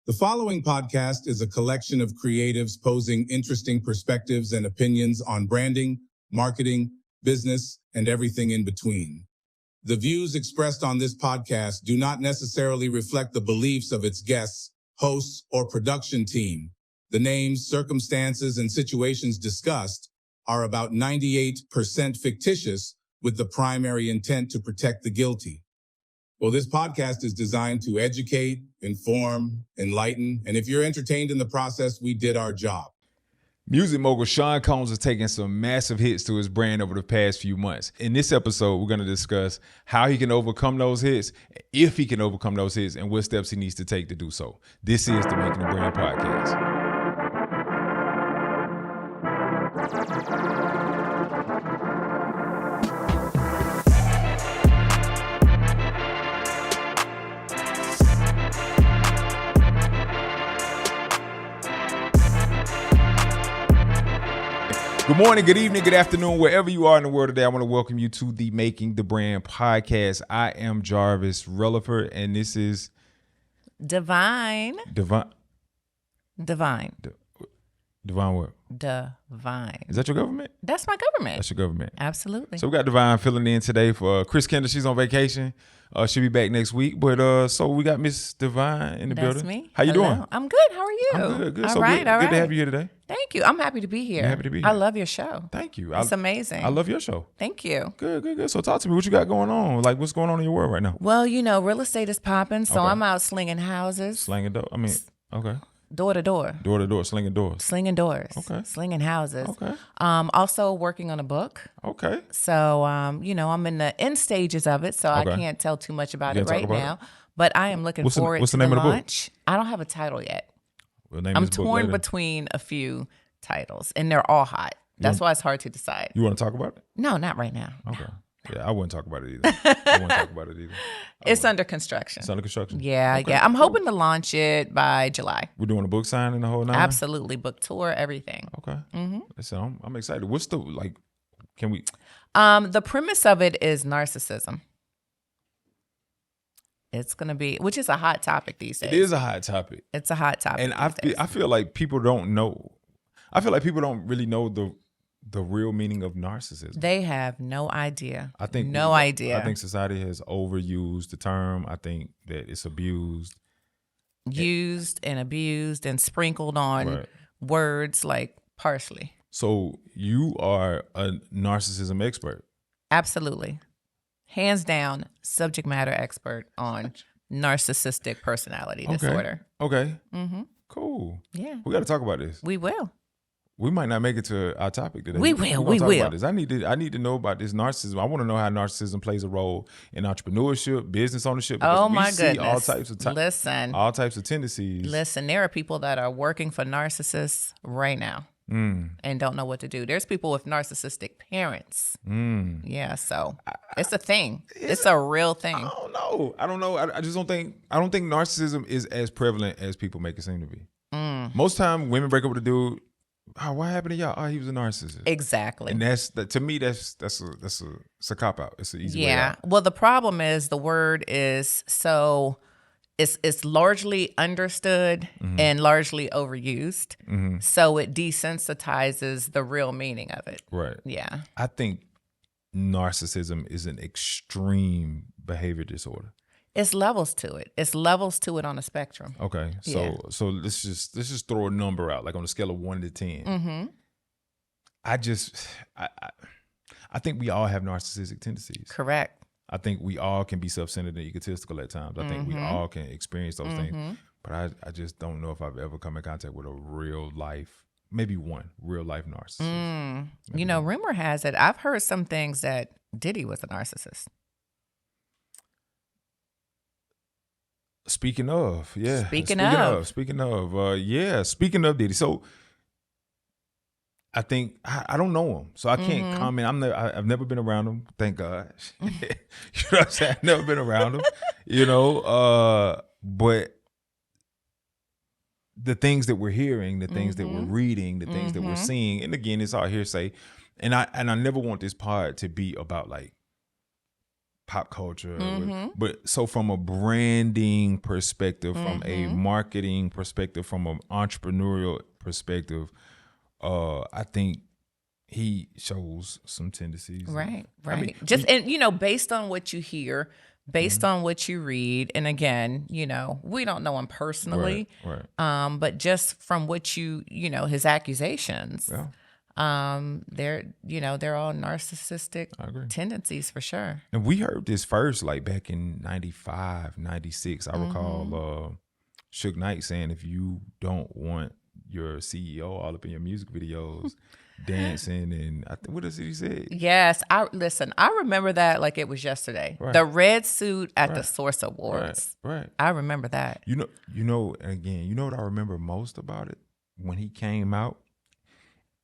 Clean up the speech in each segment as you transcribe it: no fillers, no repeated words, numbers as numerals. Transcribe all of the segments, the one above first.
The following podcast is a collection of creatives posing interesting perspectives and opinions on branding, marketing, business, and everything in between. The views expressed on this podcast do not necessarily reflect the beliefs of its guests, hosts, or production team. The names, circumstances, and situations discussed are about 98% fictitious, with the primary intent to protect the guilty. Well, this podcast is designed to educate, inform, enlighten, and if you're entertained in the process, we did our job. Music mogul Sean Combs has taken some massive hits to his brand over the past few months. In this episode, we're going to discuss how he can overcome those hits, if he can overcome those hits, and what steps he needs to take to do so. This is the Making the Brand Podcast. Good morning, good evening, good afternoon, wherever you are in the world today. I want to welcome you to the Making the Brand Podcast. I am Jarvis Releford, and this is Divine. Divine what? Divine. Is that your government? That's my government. That's your government. Absolutely. So we got Divine filling in today for Kris. She's on vacation. She'll be back next week. But so we got Miss Divine in the building. That's me. How you Hello. doing? I'm good. How are you? I'm good. All So right. good to have you here today. Thank you. I'm happy to be here. You're happy to be here. I love your show. Thank you. It's amazing. I love your show. Thank you. Good. So talk to me. What you got going on? Like, what's going on in your world right now? Well, you know, real estate is popping, so Okay. I'm out slinging houses. Slanging door. I mean, okay. Door to door. Door to door, slinging doors. Slinging doors. Okay. Slinging houses. Okay. Also working on a book. Okay. So, you know, I'm in the end stages of it, so Okay. I can't tell too much about You it can't talk right about now. But I am looking forward what's to the name the of the book? launch. I don't have a title yet. We'll name I'm this book torn later. between a few titles, and they're all hot. That's why it's hard to decide. You want to talk about it? No, not right now. Okay. Yeah, I wouldn't talk about it either. I wouldn't talk about it either. It's under construction. It's under construction. Yeah, Okay. yeah. I'm hoping to launch it by July. We're doing a book signing the whole night. Absolutely. Book tour, everything. Okay. Listen, I'm excited. What's the Can we? The premise of it is narcissism. It's going to be, which is a hot topic these days. It is a hot topic, It's a hot topic. and these days. I feel like people don't know. I feel like people don't really know the real meaning of narcissism. They have no idea. I think no idea. I think society has overused the term. I think that it's abused. Used and abused and sprinkled on Right. words like parsley. So you are a narcissism expert. Absolutely. Hands down, subject matter expert on narcissistic personality disorder. Okay. Mm-hmm. Cool. Yeah, We got to talk about this. we will. We might not make it to our topic today. We We're will, gonna we talk will. about this. I need to know about this narcissism. I want to know how narcissism plays a role in entrepreneurship, business ownership. because Oh we my see goodness. Listen, all types of tendencies. listen, there are people that are working for narcissists right now and don't know what to do. There's people with narcissistic parents. Yeah, so it's a thing. It's a real thing. I don't know. I just don't think narcissism is as prevalent as people make it seem to be. Most time, women break up with a dude. Oh, what happened to y'all? Oh, he was a narcissist. Exactly. And to me, that's a cop out. It's an easy way Yeah. out. Well, the problem is the word is so it's largely understood and largely overused. So it desensitizes the real meaning of it. Right. Yeah. I think narcissism is an extreme behavior disorder. It's levels to it. It's levels to it on a spectrum. Okay, so let's just throw a number out, like on a scale of 1 to 10. I think we all have narcissistic tendencies. Correct. I think we all can be self-centered and egotistical at times. I think we all can experience those things, but I just don't know if I've ever come in contact with a real life, maybe one real life narcissist. You know, rumor has it, I've heard some things that Diddy was a narcissist. Speaking of Speaking of Diddy. So I think I don't know him, so I can't comment. I've never been around him. Thank God. You know what I'm saying? I've never been around him. But the things that we're hearing, the things that we're reading, the things that we're seeing, and again, it's all hearsay. And I never want this pod to be about like pop culture. But so from a branding perspective, from a marketing perspective, from an entrepreneurial perspective, I think he shows some tendencies. Right. I mean, and based on what you hear, based on what you read, and again, we don't know him personally, right. but just from what his accusations, they're all narcissistic tendencies for sure. And we heard this first, like back in 95, 96. I recall Suge Knight saying, if you don't want your CEO all up in your music videos, dancing, and what is it he said? Yes, I remember that like it was yesterday. Right. The red suit at the Source Awards. Right. I remember that. Again, you know what I remember most about it? When he came out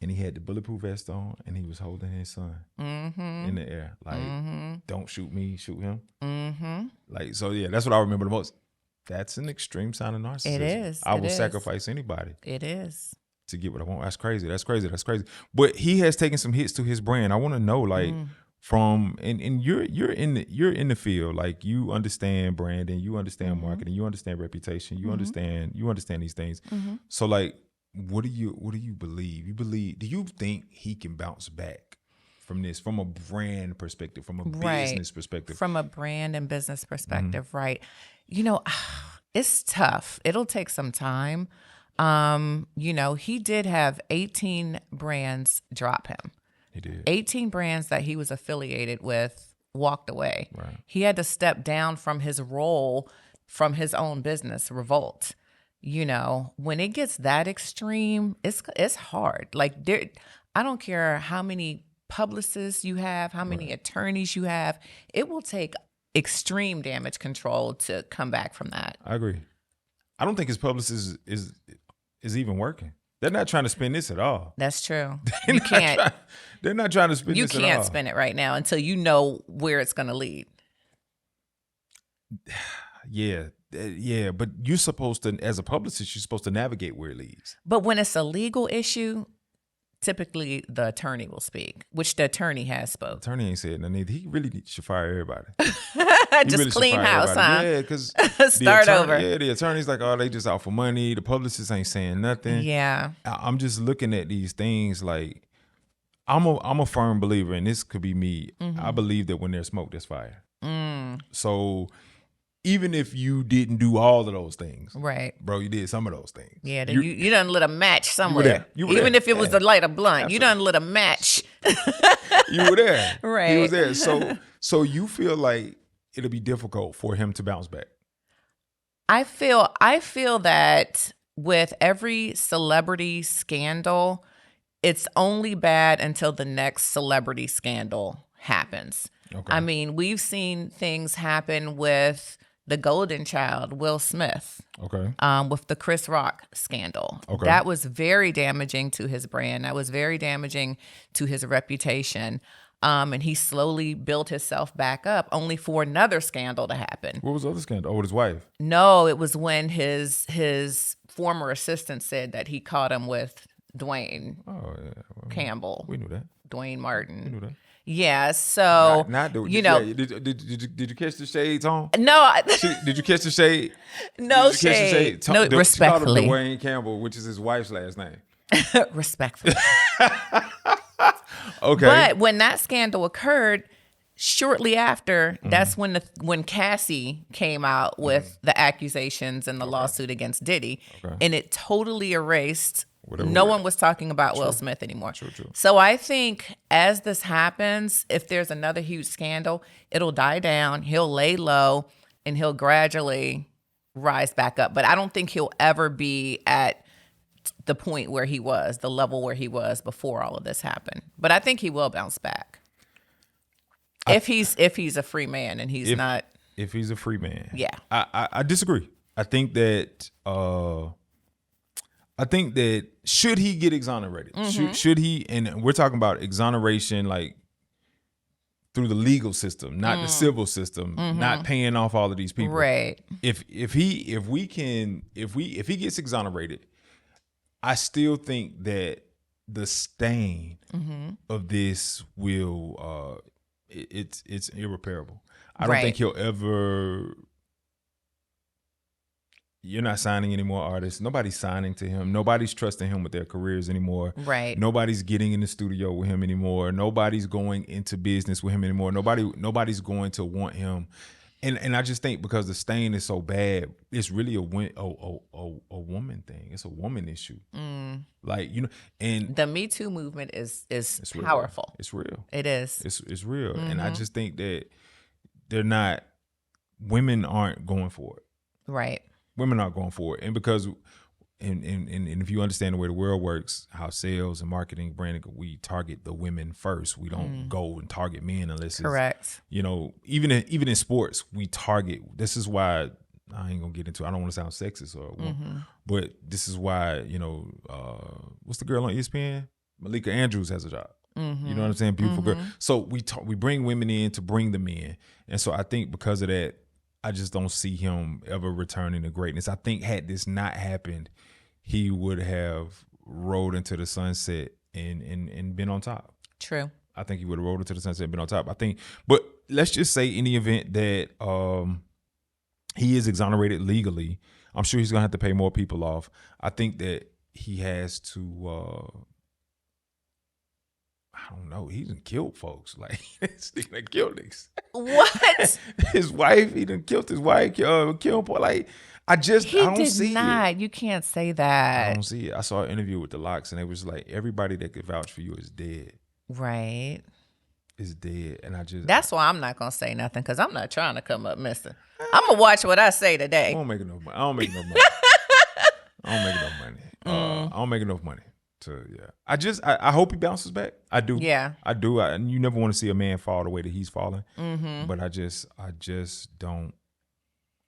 and he had the bulletproof vest on and he was holding his son in the air. Like, don't shoot me, shoot him. Like, so yeah, that's what I remember the most. That's an extreme sign of narcissism. It is. I will sacrifice anybody. It is. To get what I want. That's crazy. But he has taken some hits to his brand. I want to know, like, from and you're in the field, like, you understand branding, you understand marketing, you understand reputation, you understand these things. So, like, what do you believe? Do you think he can bounce back from this, from a brand perspective, from a business perspective? From a brand and business perspective, right? It's tough. It'll take some time. He did have 18 brands drop him. He did. 18 brands that he was affiliated with walked away. Right. He had to step down from his role from his own business, Revolt. When it gets that extreme, it's hard. Like, I don't care how many publicists you have, how many attorneys you have, it will take extreme damage control to come back from that. I agree. I don't think his publicist is even working. They're not trying to spin this at all. That's true. You can't. They're not trying to spin this at all. You can't spin it right now until you know where it's going to lead. Yeah, but you're supposed to, as a publicist, you're supposed to navigate where it leads. But when it's a legal issue, typically the attorney will speak, which the attorney has spoke. The attorney ain't said nothing. He really should fire everybody. Just really clean house, everybody. huh? Yeah, because start over. Yeah, the attorney's like, oh, they just out for money. The publicist ain't saying nothing. Yeah. I'm just looking at these things like, I'm a firm believer, and this could be me. I believe that when there's smoke, there's fire. So even if you didn't do all of those things, right, bro, you did some of those things. Yeah, you done lit a match somewhere. You were even there. If it was to light a blunt, Absolutely. you done lit a match. You were there. Right. He was there. So you feel like it'll be difficult for him to bounce back? I feel that with every celebrity scandal, it's only bad until the next celebrity scandal happens. Okay. I mean, we've seen things happen with the golden child, Will Smith, with the Chris Rock scandal. Okay. That was very damaging to his brand. That was very damaging to his reputation. And he slowly built himself back up, only for another scandal to happen. What was the other scandal? Oh, with his wife? No, it was when his former assistant said that he caught him with Dwayne Campbell. We knew that. Dwayne Martin. We knew that. Yeah, so did you catch the shade, Tom? No, did you catch the shade? No shade. No, respectfully. She called him Dwayne Campbell, which is his wife's last name. Respectfully. Okay. But when that scandal occurred, shortly after, that's when Cassie came out with the accusations and the lawsuit against Diddy, and it totally erased. No one was talking about Will Smith anymore. True. So I think as this happens, if there's another huge scandal, it'll die down. He'll lay low and he'll gradually rise back up. But I don't think he'll ever be at the point where he was, the level where he was before all of this happened. But I think he will bounce back. If he's a free man and he's not. If he's a free man. Yeah. I disagree. I think that should he get exonerated? Should he, and we're talking about exoneration like through the legal system, not the civil system, not paying off all of these people. Right. If he gets exonerated, I still think that the stain of this will it's irreparable. I don't think he'll ever. You're not signing any more artists. Nobody's signing to him. Nobody's trusting him with their careers anymore. Right. Nobody's getting in the studio with him anymore. Nobody's going into business with him anymore. Nobody's going to want him. And I just think because the stain is so bad, it's really a woman thing. It's a woman issue. Like, and the Me Too movement is real. powerful. It's real. It is. It's real. And I just think that women aren't going for it. Right. Women aren't going for it. And because, and if you understand the way the world works, how sales and marketing, branding, we target the women first. We don't go and target men unless correct. It's, even in sports, we target. This is why I ain't gonna get into. I don't want to sound sexist but this is why what's the girl on ESPN? Malika Andrews has a job. You know what I'm saying? Beautiful girl. So we bring women in to bring them in, and so I think because of that, I just don't see him ever returning to greatness. I think had this not happened, he would have rolled into the sunset and been on top. True. I think he would have rolled into the sunset and been on top. I think, but let's just say in the event that he is exonerated legally, I'm sure he's gonna have to pay more people off. I think that he has to. I don't know. He done killed folks. Like, this nigga killed niggas. What? His wife, he done killed his wife, killed poor. Like, I don't see it. You can't say that. I don't see it. I saw an interview with the Locks, and it was like, everybody that could vouch for you is dead. Right. Is dead. And that's why I'm not going to say nothing, because I'm not trying to come up missing. I'm going to watch what I say today. I don't make enough money. I don't make enough money. I hope he bounces back. I do. Yeah. I do. And you never want to see a man fall the way that he's falling. But I just don't.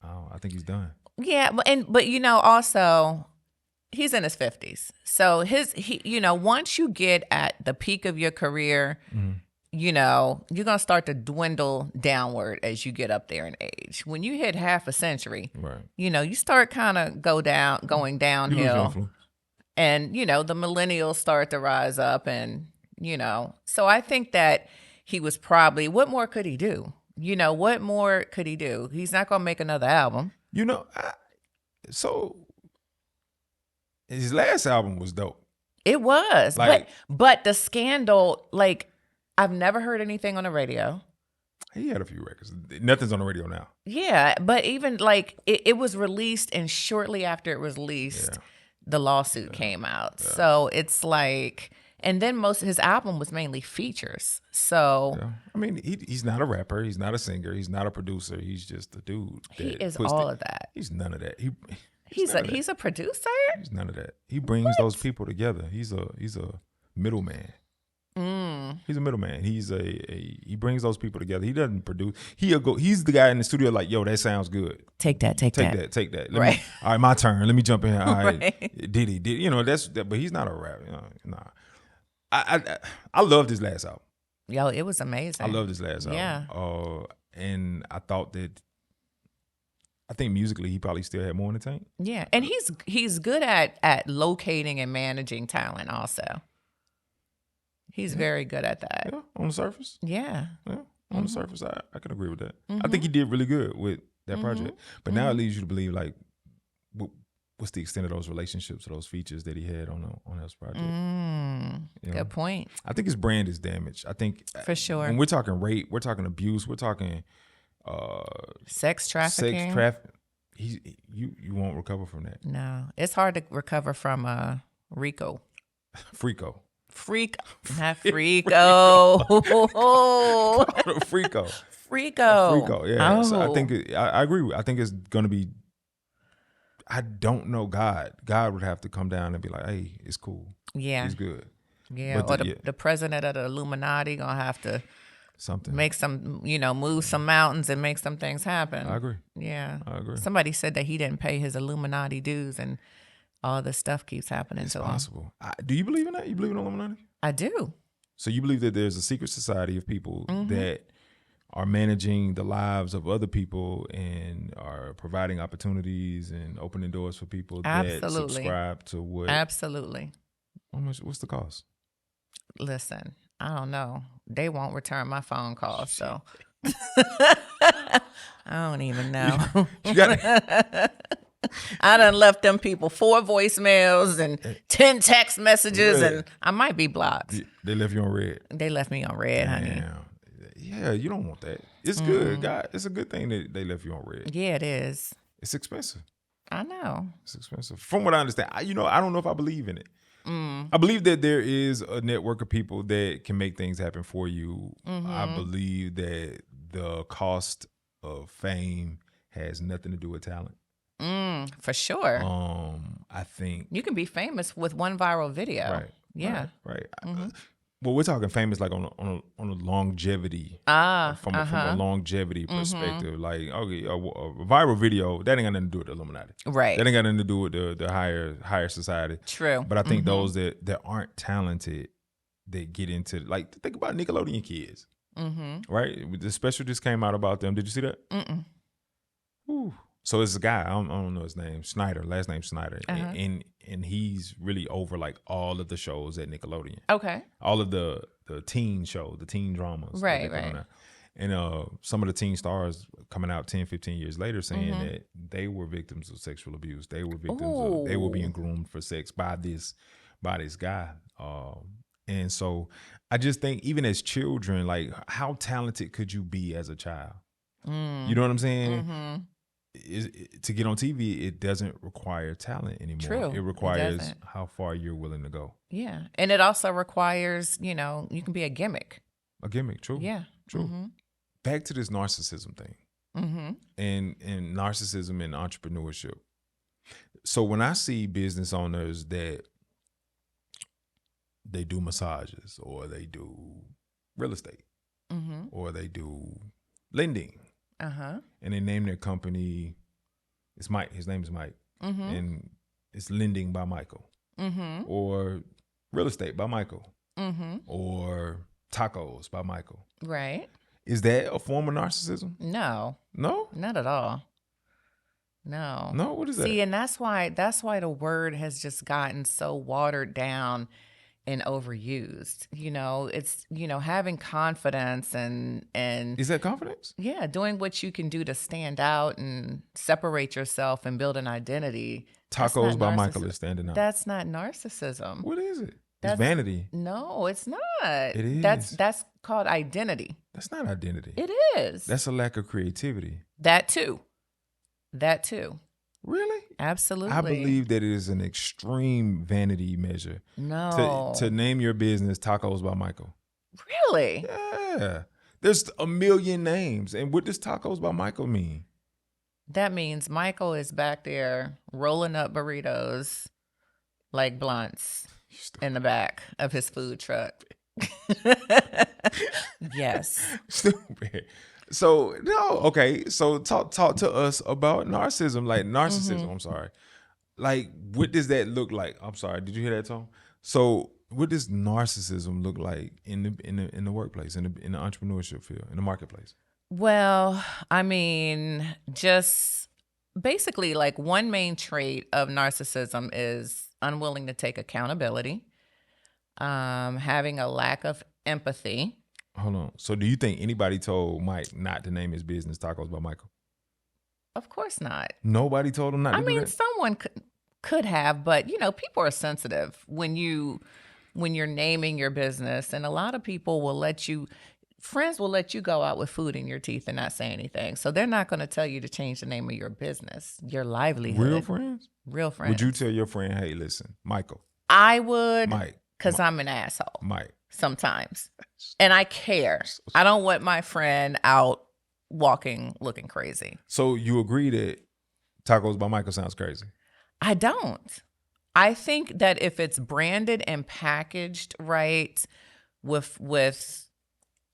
I think he's done. Yeah, but also he's in his 50s. So once you get at the peak of your career, you're gonna start to dwindle downward as you get up there in age. When you hit half a century, right? You start kind of going downhill. And, the millennials start to rise up and, so I think that he was probably, what more could he do? What more could he do? He's not going to make another album. So his last album was dope. It was. But the scandal, I've never heard anything on the radio. He had a few records. Nothing's on the radio now. Yeah, but even it was released, and shortly after it was released, the lawsuit came out. Yeah. So it's and then most of his album was mainly features. So I mean, he's not a rapper, he's not a singer, he's not a producer. He's just a dude. He is all of that. He's none of that. He's a producer. He's none of that. He brings those people together. He's a middleman. He's a middleman. He brings those people together. He doesn't produce. He's the guy in the studio like, yo, that sounds good. Take that. Right. All right, my turn. Let me jump in. All right. Diddy. That's that. But he's not a rapper. Nah. I loved his last album. Yo, it was amazing. I loved his last album. Yeah. And I think musically he probably still had more in the tank. Yeah, and he's good at locating and managing talent also. He's very good at that. Yeah, on the surface. Yeah. On the surface, I can agree with that. I think he did really good with that project. But now it leads you to believe, what's the extent of those relationships or those features that he had on those projects? Good point. I think his brand is damaged. I think for sure. When we're talking rape, we're talking abuse, we're talking sex trafficking. You won't recover from that. No, it's hard to recover from Rico. Freako. Not Freako. Freako. Yeah. Oh. So I agree. I think it's gonna be. I don't know. God would have to come down and be like, "Hey, it's cool. Yeah, he's good." Yeah, or the president of the Illuminati gonna have to make some, move some mountains and make some things happen. I agree. Yeah, I agree. Somebody said that he didn't pay his Illuminati dues and all this stuff keeps happening to him. It's possible. Do you believe in that? You believe in Illuminati? I do. So you believe that there's a secret society of people that are managing the lives of other people and are providing opportunities and opening doors for people that subscribe to what? Absolutely. What's the cost? Listen, I don't know. They won't return my phone calls, so I don't even know. You got I done left them people 4 voicemails and 10 text messages, Really? and I might be blocked. They left you on red. They left me on red, honey. Damn. Yeah, you don't want that. It's good, God. It's a good thing that they left you on red. Yeah, it is. It's expensive. I know. It's expensive. From what I understand, I don't know if I believe in it. I believe that there is a network of people that can make things happen for you. I believe that the cost of fame has nothing to do with talent. For sure. I think You can be famous with one viral video. right. Yeah. Right. Well, we're talking famous like on a longevity. From a longevity perspective. Like, okay, a viral video, that ain't got nothing to do with the Illuminati. Right. That ain't got nothing to do with the higher society. True. But I think those that aren't talented, that get into, like, think about Nickelodeon kids. Right? The special just came out about them. Did you see that? Ooh. So it's a guy, I don't know his name, Snyder, last name Snyder. And he's really over like all of the shows at Nickelodeon. Okay. All of the teen shows, the teen dramas. Right. And some of the teen stars coming out 10, 15 years later saying that they were victims of sexual abuse. They were victims they were being groomed for sex by this guy. And so I just think even as children, like, how talented could you be as a child? You know what I'm saying? To get on TV, it doesn't require talent anymore. True. It requires how far you're willing to go. Yeah. And it also requires, you can be a gimmick. A gimmick, true. Yeah. True. Back to this narcissism thing. And narcissism and entrepreneurship. So when I see business owners that they do massages, or they do real estate, or they do lending, and they name their company, it's Mike. His name is Mike, and it's lending by Michael, or real estate by Michael, or tacos by Michael. Right. Is that a form of narcissism? No. No, Not at all. No. No, what is that? See, and that's why the word has just gotten so watered down and overused. It's having confidence and Is that confidence? yeah, doing what you can do to stand out and separate yourself and build an identity. Tacos by Michael is standing out. That's not narcissism. What is it? It's vanity. No, it's not. It is. That's called identity. That's not identity. It is. That's a lack of creativity. That too. Really? Absolutely. I believe that it is an extreme vanity measure. No. To name your business Tacos by Michael. Really? Yeah. There's a million names. And what does Tacos by Michael mean? That means Michael is back there rolling up burritos like blunts in the back of his food truck. Yes. Stupid. So no, okay. So talk to us about narcissism. Like narcissism. I'm sorry. Like, what does that look like? I'm sorry. Did you hear that, Tom? So what does narcissism look like in the workplace, in the entrepreneurship field, in the marketplace? Well, I mean, just basically, like, one main trait of narcissism is unwilling to take accountability, having a lack of empathy. Hold on. So do you think anybody told Mike not to name his business Tacos by Michael? Of course not. Nobody told him not to do that? I mean, someone could have, but, people are sensitive when you're naming your business. And a lot of people friends will let you go out with food in your teeth and not say anything. So they're not going to tell you to change the name of your business, your livelihood. Real friends? Real friends. Would you tell your friend, hey, listen, Michael? I would. Mike. Because I'm an asshole. Mike. Sometimes. And I care. I don't want my friend out walking looking crazy. So you agree that Tacos by Michael sounds crazy? I don't. I think that if it's branded and packaged right with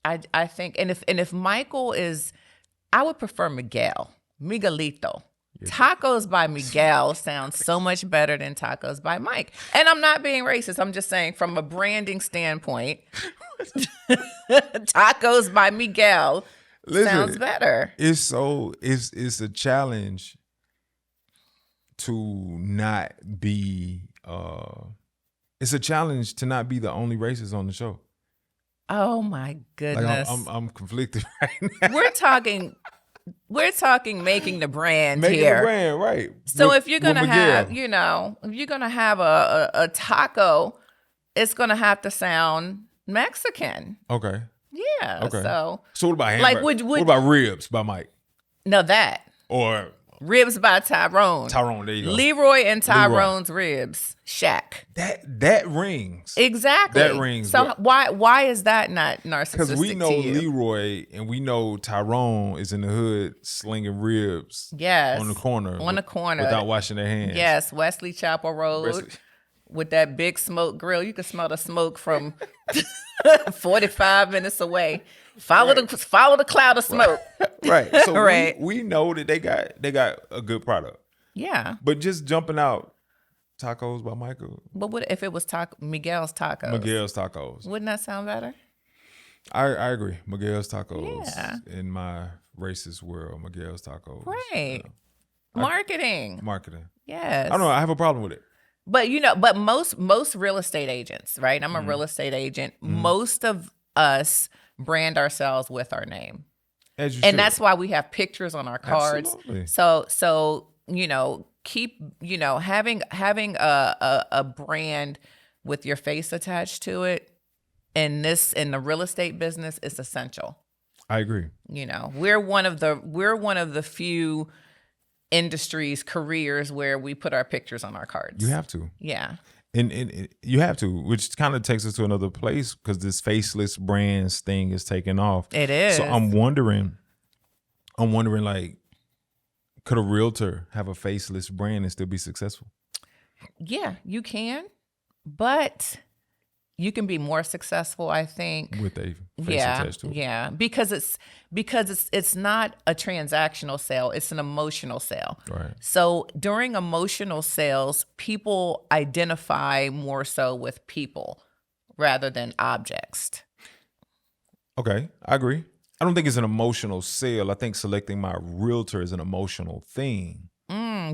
I think, and if Michael is, I would prefer Miguelito. Tacos by Miguel sounds so much better than Tacos by Mike. And I'm not being racist. I'm just saying, from a branding standpoint, Tacos by Miguel sounds better. It's a challenge to not be it's a challenge to not be the only racist on the show. Oh my goodness. Like I'm conflicted right now. We're talking making the brand Making here. the brand, right. So if you're gonna have, if you're gonna have a taco, it's gonna have to sound Mexican. Okay. Yeah. Okay. So what about hamburger? What about ribs by Mike? No, that. Or ribs by Tyrone. Tyrone, there you go. Leroy and Tyrone's ribs. Shaq. That rings. Exactly. That rings. So why is that not narcissistic? Because we know to you? Leroy and we know Tyrone is in the hood slinging ribs. Yes. On the corner. Without washing their hands. Yes. Wesley Chapel Road. With that big smoke grill. You can smell the smoke from 45 minutes away. Follow the cloud of smoke. Right. So right. we know that they got a good product. Yeah. But just jumping out tacos by Michael. But what if it was Miguel's Miguel's Tacos? Tacos. Wouldn't that sound better? I agree. Miguel's Tacos. Yeah. In my racist world, Miguel's Tacos. Right. Marketing. Yes. I don't know. I have a problem with it. But most real estate agents, right? I'm a real estate agent. Most of us brand ourselves with our name. And that's why we have pictures on our cards. Absolutely. So keep having a brand with your face attached to it in the real estate business is essential. I agree. We're one of the few industries, careers where we put our pictures on our cards. You have to. Yeah. And you have to, which kind of takes us to another place because this faceless brands thing is taking off. It is. So I'm wondering like, could a realtor have a faceless brand and still be successful? Yeah, you can, but you can be more successful, I think, with a face attached to it. Yeah, because it's not a transactional sale; it's an emotional sale. Right. So during emotional sales, people identify more so with people rather than objects. Okay, I agree. I don't think it's an emotional sale. I think selecting my realtor is an emotional thing.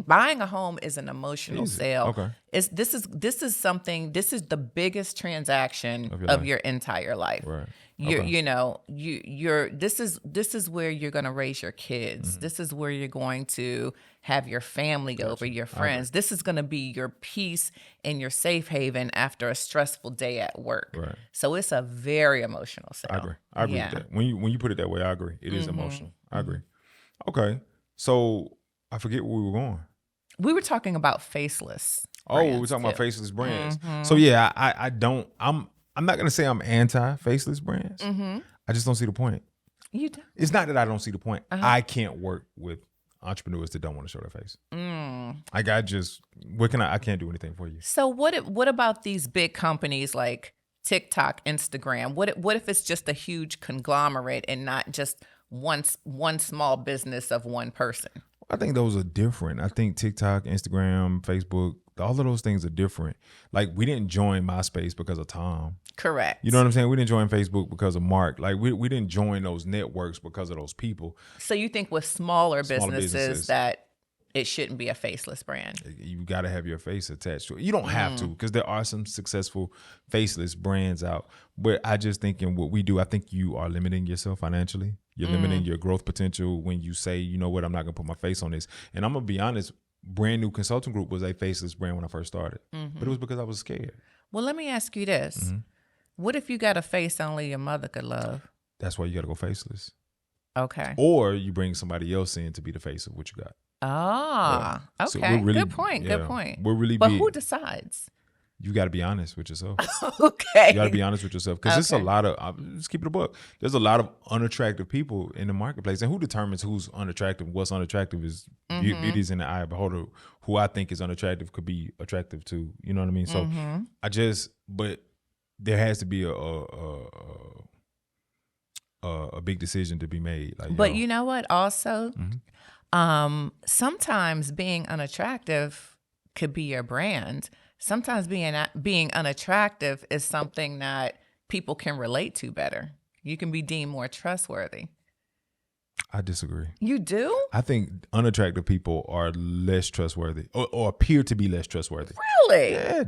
Buying a home is an emotional sale. Okay. This is the biggest transaction of your entire life. Right. This is where you're going to raise your kids. Mm-hmm. This is where you're going to have your family over, your friends. This is going to be your peace and your safe haven after a stressful day at work. Right. So it's a very emotional sale. I agree with that. When you put it that way, I agree. It is emotional. I agree. Okay. So I forget where we were going. We were talking about faceless. We were talking about faceless brands. Mm-hmm. So yeah, I'm not gonna say I'm anti-faceless brands. Mm-hmm. I just don't see the point. You do. It's not that I don't see the point. I can't work with entrepreneurs that don't want to show their face. Like I can't do anything for you. So what about these big companies like TikTok, Instagram? What if it's just a huge conglomerate and not just one small business of one person? I think those are different. I think TikTok, Instagram, Facebook, all of those things are different. Like we didn't join MySpace because of Tom. Correct. You know what I'm saying? We didn't join Facebook because of Mark. Like we didn't join those networks because of those people. So you think with smaller businesses that it shouldn't be a faceless brand? You got to have your face attached to it. You don't have to because there are some successful faceless brands out. But I just think in what we do, I think you are limiting yourself financially. You're limiting your growth potential when you say, you know what, I'm not going to put my face on this. And I'm going to be honest, Brand New Consulting Group was a faceless brand when I first started. But it was because I was scared. Well, let me ask you this. What if you got a face only your mother could love? That's why you got to go faceless. Okay. Or you bring somebody else in to be the face of what you got. Okay. So good point. Good point. We're really But big. Who decides? You got to be honest with yourself. Okay. You got to be honest with yourself because it's a lot of, let's keep it a book. There's a lot of unattractive people in the marketplace. And who determines who's unattractive? What's unattractive is beauty's in the eye of the beholder. Who I think is unattractive could be attractive too. You know what I mean? So but there has to be a big decision to be made. Like, but you know what? Also, sometimes being unattractive could be your brand. Sometimes being unattractive is something that people can relate to better. You can be deemed more trustworthy. I disagree. You do? I think unattractive people are less trustworthy or appear to be less trustworthy. Really? Yeah.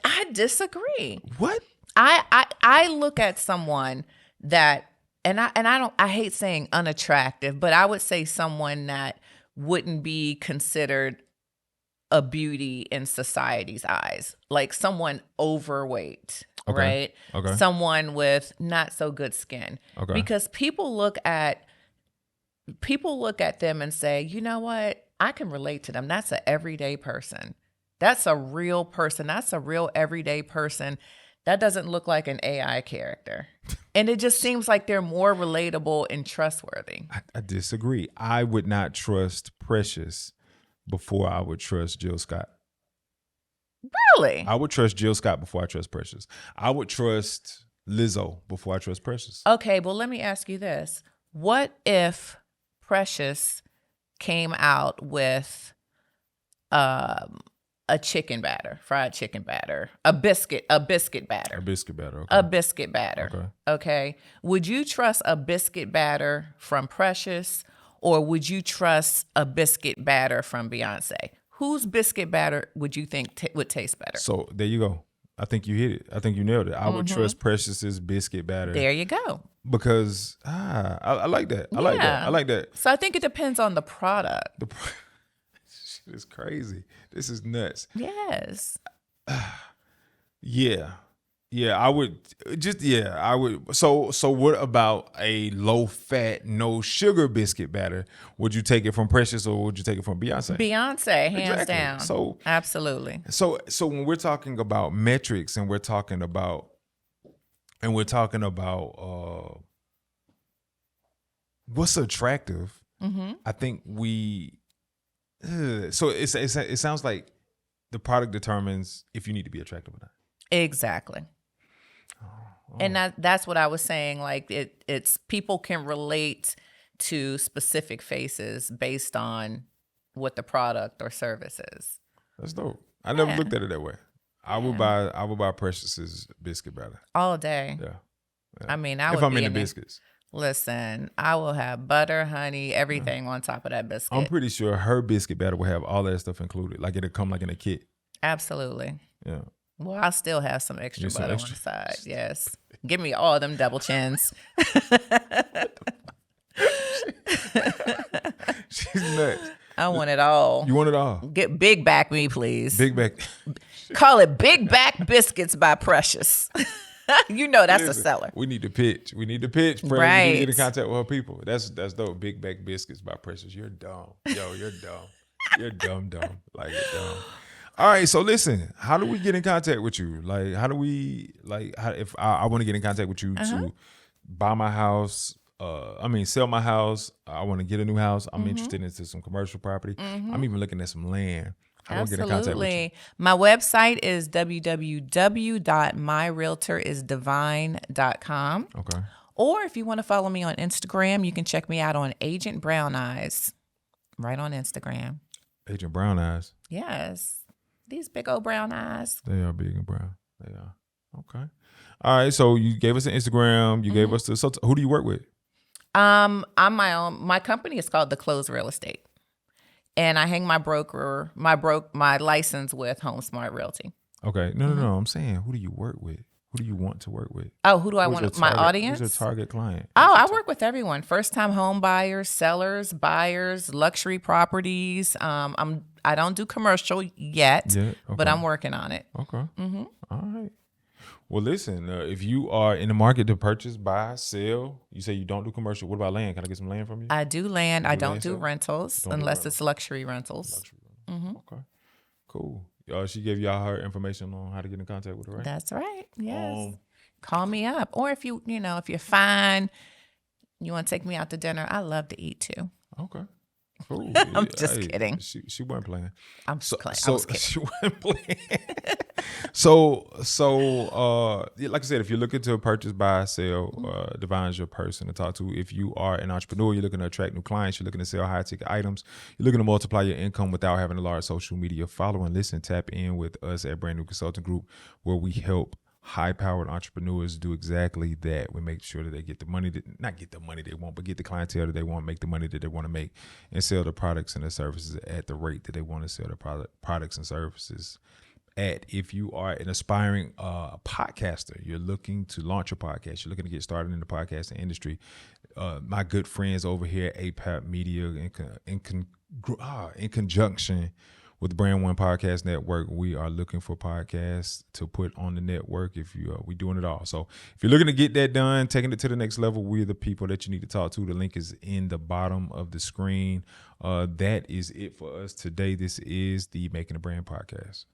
I disagree. What? I look at someone that, and I hate saying unattractive, but I would say someone that wouldn't be considered a beauty in society's eyes, like someone overweight, right? Okay. Someone with not so good skin, because people look at them and say, you know what, I can relate to them. That's an everyday person. That's a real person. That's a real everyday person. That doesn't look like an AI character. And it just seems like they're more relatable and trustworthy. I disagree. I would not trust Precious before I would trust Jill Scott. Really? I would trust Jill Scott before I trust Precious. I would trust Lizzo before I trust Precious. Okay, well, let me ask you this. What if Precious came out with a chicken batter, fried chicken batter, a biscuit batter? A biscuit batter, okay. A biscuit batter, okay. Would you trust a biscuit batter from Precious, or would you trust a biscuit batter from Beyonce? Whose biscuit batter would you think would taste better? So there you go. I think you hit it. I think you nailed it. I would trust Precious's biscuit batter. There you go. Because I like that. I like that. So I think it depends on the product. Shit is crazy. This is nuts. Yes. Yeah, I would. So what about a low fat, no sugar biscuit batter? Would you take it from Precious or would you take it from Beyonce? Beyonce, hands down. So absolutely. So when we're talking about metrics and we're talking about what's attractive, I think so it sounds like the product determines if you need to be attractive or not. Exactly. And that's what I was saying. Like it's people can relate to specific faces based on what the product or service is. That's dope. I never looked at it that way. I would buy Precious's biscuit batter all day. Yeah. I mean, if I'm into biscuits. Listen, I will have butter, honey, everything on top of that biscuit. I'm pretty sure her biscuit batter will have all that stuff included. Like it'll come like in a kit. Absolutely. Yeah. Well, I'll still have some extra butter on the side. Yes. Give me all them double chins. She's nuts. I want it all. You want it all? Get Big Back me, please. Big Back. Call it Big Back Biscuits by Precious. You know that's a seller. We need to pitch. Friends. Right. We need to get in contact with her people. That's dope. Big Back Biscuits by Precious. You're dumb. Yo, you're dumb. You're dumb. Like you're dumb. All right, so listen, how do we get in contact with you? Like, how do we, if I want to get in contact with you to buy my house, sell my house, I want to get a new house, I'm interested into some commercial property, I'm even looking at some land. How do I get in contact with you? My website is www.myrealtorisdivine.com. Okay. Or if you want to follow me on Instagram, you can check me out on Agent Brown Eyes, right on Instagram. Agent Brown Eyes? Yes. These big old brown eyes. They are big and brown. They are. Okay. All right. So you gave us an Instagram. You gave us who do you work with? I'm my own. My company is called The Closed Real Estate. And I hang my license with Home Smart Realty. Okay. No. I'm saying, who do you work with? Who do you want to work with? Oh, who do I want? My audience? Who's your target client? I work with everyone. First-time home buyers, sellers, buyers, luxury properties. I don't do commercial yet, but I'm working on it. Okay. All right. Well, listen, if you are in the market to purchase, buy, sell, you say you don't do commercial. What about land? Can I get some land from you? I do land. I don't do rentals unless it's luxury rentals. Okay. Cool. She gave y'all her information on how to get in contact with her, right? That's right. Yes. Call me up. Or if if you're fine, you want to take me out to dinner, I love to eat too. Okay. Cool. I'm just kidding. She wasn't playing. I was kidding. She wasn't playing. So, like I said, if you're looking to purchase, buy, sell, Divine's your person to talk to. If you are an entrepreneur, you're looking to attract new clients, you're looking to sell high ticket items, you're looking to multiply your income without having a large social media following, listen, tap in with us at Brand New Consulting Group, where we help high-powered entrepreneurs do exactly that. We make sure that they get the money, not get the money they want, but get the clientele that they want, make the money that they want to make, and sell the products and the services at the rate that they want to sell the products and services at if you are an aspiring podcaster, you're looking to launch a podcast, you're looking to get started in the podcasting industry. My good friends over here at APAP Media, in conjunction with the Brand One Podcast Network, we are looking for podcasts to put on the network. We're doing it all. So if you're looking to get that done, taking it to the next level, we're the people that you need to talk to. The link is in the bottom of the screen. That is it for us today. This is the Making a Brand Podcast.